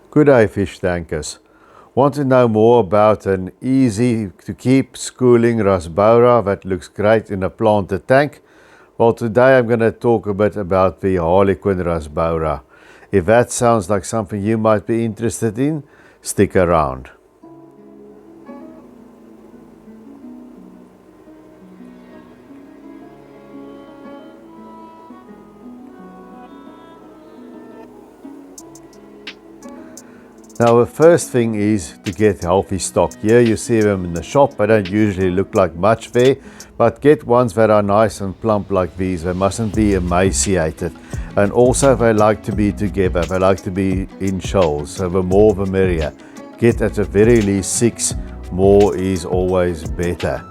Good day, fish tankers. Want to know more about an easy to keep schooling Rasbora that looks great in a planted tank? Well, today I'm going to talk a bit about the Harlequin Rasbora. If that sounds like something you might be interested in, stick around. Now the first thing is to get healthy stock. Here you see them in the shop. They don't usually look like much there, but get ones that are nice and plump like these. They mustn't be emaciated. And also they like to be together. They like to be in shoals, so the more the merrier. Get at the very least 6, more is always better.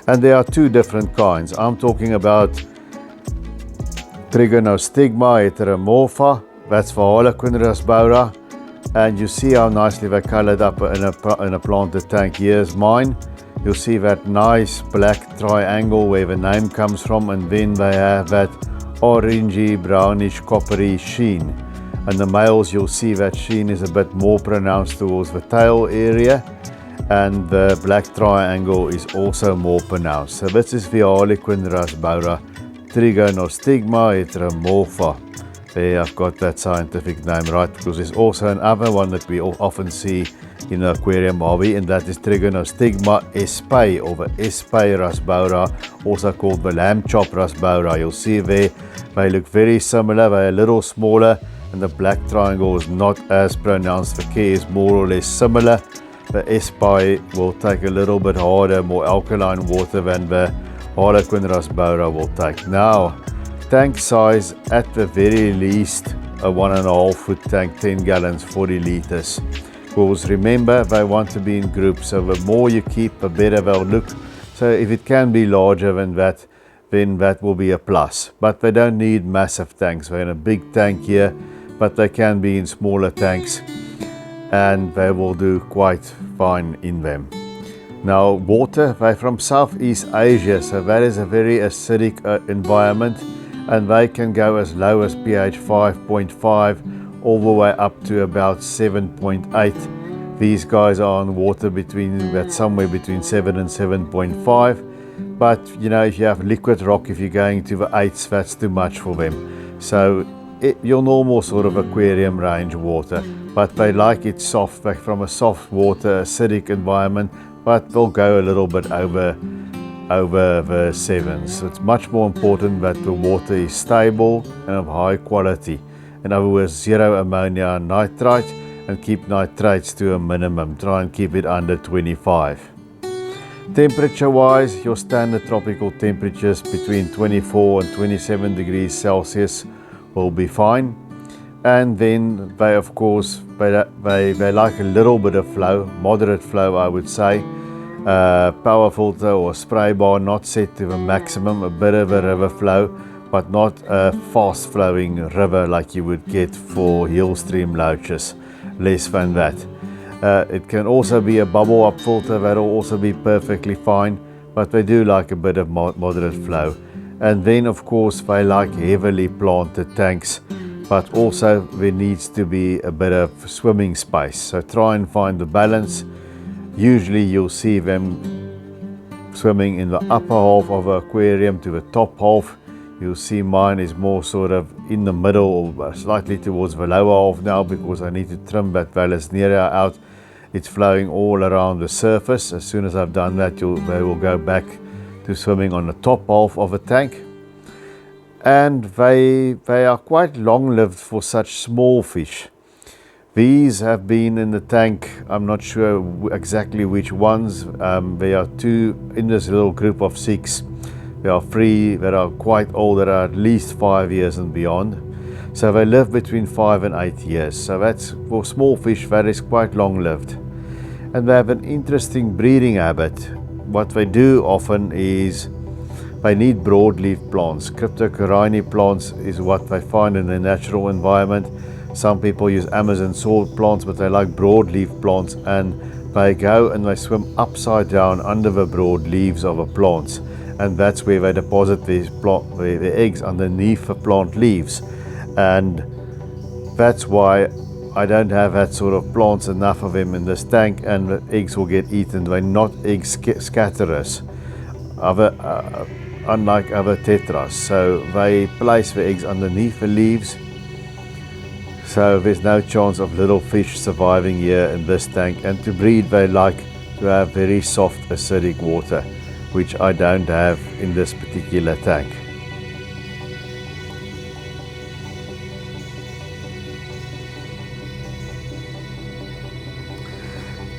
And there are 2 different kinds. I'm talking about Trigonostigma heteromorpha, that's for Harlequin Rasbora, and you see how nicely they're coloured up in a planted tank. Here's mine. You'll see that nice black triangle where the name comes from, and then they have that orangey, brownish, coppery sheen. And the males, you'll see that sheen is a bit more pronounced towards the tail area, and the black triangle is also more pronounced. So this is the Harlequin Rasbora, Trigonostigma heteromorpha. There, I've got that scientific name right, because there's also another one that we often see in the aquarium hobby, and that is Trigonostigma espai, or the espai Rasbora, also called the lamb chop Rasbora. You'll see there, they look very similar. They're a little smaller, and the black triangle is not as pronounced. The key is more or less similar. The espai will take a little bit harder, more alkaline water than the Harlequin Rasbora will take. Now, tank size at the very least a 1.5 foot tank, 10 gallons, 40 liters. Because remember, they want to be in groups, so the more you keep, the better they'll look. So if it can be larger than that, then that will be a plus. But they don't need massive tanks. They're in a big tank here, but they can be in smaller tanks, and they will do quite fine in them. Now, water, they're from Southeast Asia, so that is a very acidic environment, and they can go as low as pH 5.5 all the way up to about 7.8. These guys are on water somewhere between 7 and 7.5, but you know, if you have liquid rock, if you're going to the 8s, that's too much for them. So your normal sort of aquarium range water, but they like it soft, like from a soft water, acidic environment, but they'll go a little bit over the 7s. So it's much more important that the water is stable and of high quality. In other words, 0 ammonia and nitrite, and keep nitrates to a minimum. Try and keep it under 25. Temperature wise, your standard tropical temperatures between 24 and 27 degrees Celsius will be fine. And then they, of course, they like a little bit of flow, moderate flow I would say. Power filter or spray bar not set to the maximum, a bit of a river flow, but not a fast flowing river like you would get for hill stream loaches, less than that. It can also be a bubble up filter, that'll also be perfectly fine, but they do like a bit of moderate flow. And then of course they like heavily planted tanks, but also there needs to be a bit of swimming space, so try and find the balance. Usually you'll see them swimming in the upper half of the aquarium to the top half. You'll see mine is more sort of in the middle, or slightly towards the lower half now, because I need to trim that Vallisneria out. It's flowing all around the surface. As soon as I've done that, they will go back to swimming on the top half of a tank. And they are quite long-lived for such small fish. These have been in the tank, I'm not sure exactly which ones. There are 2 in this little group of 6. There are 3 that are quite old, that are at least 5 years and beyond. So they live between 5 and 8 years. So that's, for small fish, that is quite long-lived. And they have an interesting breeding habit. What they do often is they need broadleaf plants. Cryptocorini plants is what they find in the natural environment. Some people use Amazon sword plants, but they like broadleaf plants, and they go and they swim upside down under the broad leaves of the plants, and that's where they deposit their eggs, underneath the plant leaves. and that's why I don't have that sort of plants, enough of them in this tank, and the eggs will get eaten. They're not egg scatterers, unlike other tetras. So they place the eggs underneath the leaves. So there's no chance of little fish surviving here in this tank. And to breed, they like to have very soft acidic water, which I don't have in this particular tank.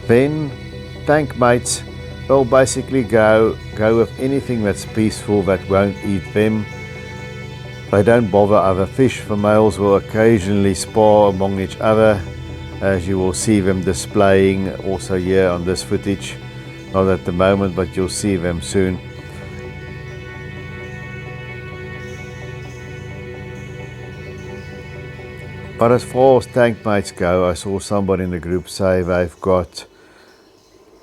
Then tank mates will basically go with anything that's peaceful, that won't eat them. They don't bother other fish. The males will occasionally spar among each other, as you will see them displaying also here on this footage. Not at the moment, but you'll see them soon. But as far as tank mates go, I saw somebody in the group say they've got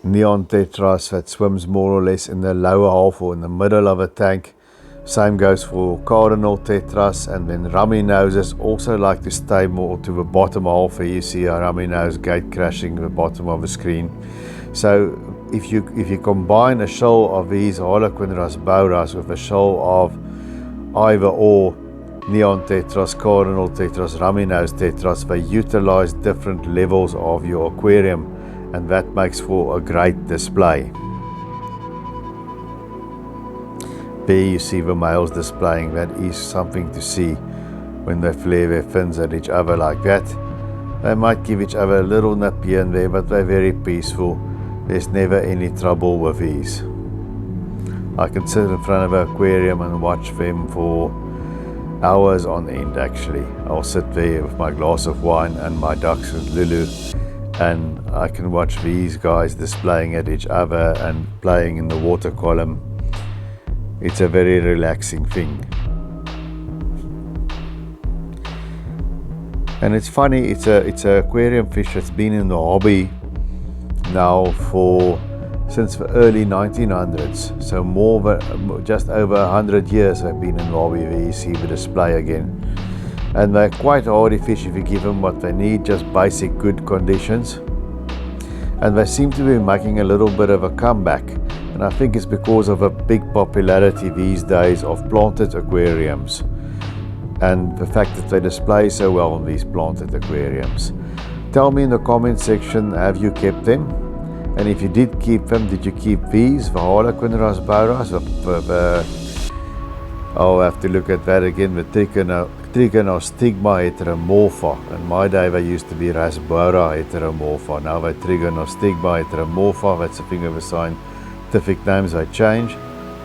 neon tetras that swims more or less in the lower half or in the middle of a tank. Same goes for cardinal tetras, and then rummy noses also like to stay more to the bottom half. Here you see a rummy nose gate crashing the bottom of the screen. So if you combine a shoal of these Harlequin rasboras with a shoal of either or neon tetras, cardinal tetras, rummy nose tetras, they utilize different levels of your aquarium, and that makes for a great display. There you see the males displaying. That is something to see when they flare their fins at each other like that. They might give each other a little nip here and there, but they're very peaceful. There's never any trouble with these. I can sit in front of an aquarium and watch them for hours on end actually. I'll sit there with my glass of wine and my ducks with Lulu, and I can watch these guys displaying at each other and playing in the water column. It's a very relaxing thing. And it's funny, it's a aquarium fish that's been in the hobby now since the early 1900s. So just over 100 years I've been in the hobby. There you see the display again. And they're quite hardy fish if you give them what they need, just basic good conditions. And they seem to be making a little bit of a comeback. And I think it's because of a big popularity these days of planted aquariums, and the fact that they display so well in these planted aquariums. Tell me in the comment section, have you kept them? And if you did keep them, did you keep these, the Harlequin rasboras? I'll have to look at that again, the Trigonostigma heteromorpha. In my day they used to be Rasbora heteromorpha. Now they're Trigonostigma heteromorpha. That's a thing of a scientific names I change.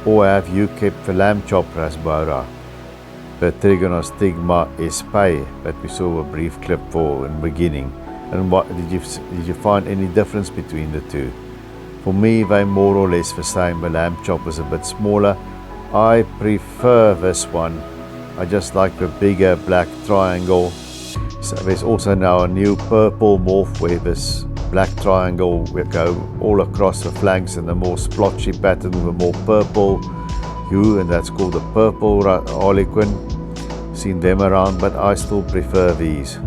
Or have you kept the lamb chop rasbora, the Trigonostigma espai that we saw a brief clip for in the beginning? And what did you find any difference between the two? For me, they're more or less the same. The lamb chop is a bit smaller. I prefer this one. I just like the bigger black triangle. So there's also now a new purple morph where this black triangle will go all across the flanks in a more splotchy pattern with a more purple hue, and that's called the purple Harlequin. Seen them around, but I still prefer these.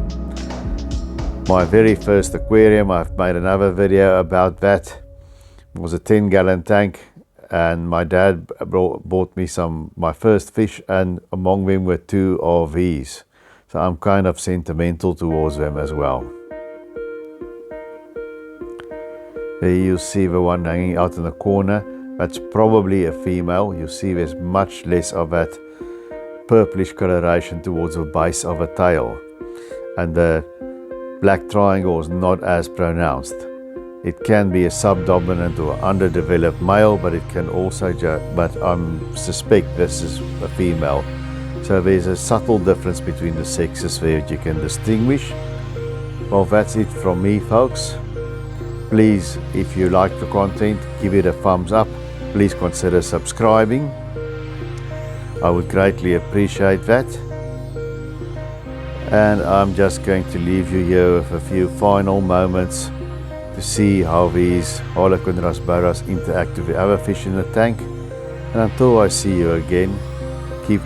My very first aquarium, I've made another video about that. It was a 10-gallon tank, and my dad bought me my first fish, and among them were two of these. So I'm kind of sentimental towards them as well. There you see the one hanging out in the corner. That's probably a female. You see there's much less of that purplish coloration towards the base of a tail. And the black triangle is not as pronounced. It can be a subdominant or underdeveloped male, but it can also, but I suspect this is a female. So there's a subtle difference between the sexes there that you can distinguish. Well, that's it from me, folks. Please, if you like the content, give it a thumbs up. Please consider subscribing. I would greatly appreciate that. And I'm just going to leave you here with a few final moments to see how these Harlequin rasboras interact with the other fish in the tank. And until I see you again, keep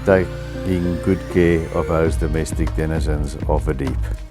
taking good care of those domestic denizens of the deep.